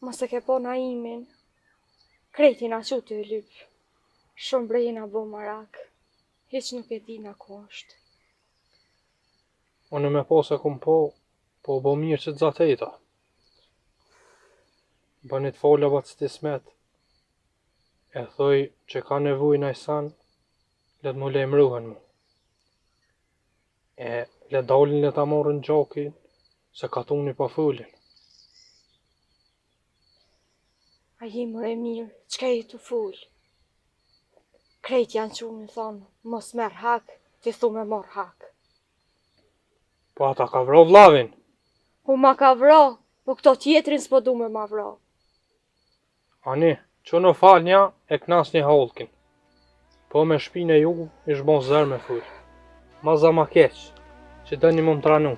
Mos e ke po Naimin. Krejti na qu të lyp. Shumë brejna bo marak. Hiq nuk e di na ku është. Unë me po se kum po bo mirë që të zatejta. Bënit fola bat stismet. E thoj që ka nevuj në isan, let mu lejmruhen mu. E le dalin le ta morën gjakin, se ka tuni pa fullin. A ji mëre mirë, qka i të full? Krejt janë që më thonë, mos merë hak, ti thu me morë hak. Po ata ka vro vlavin. Po ma ka vro, po këto tjetrin s'po du me ma vro. Ani, që në falnja e knas një holkin. Po me shpine ju, ish bon zër me full. Ma za ma keq, që dëni më më tranu.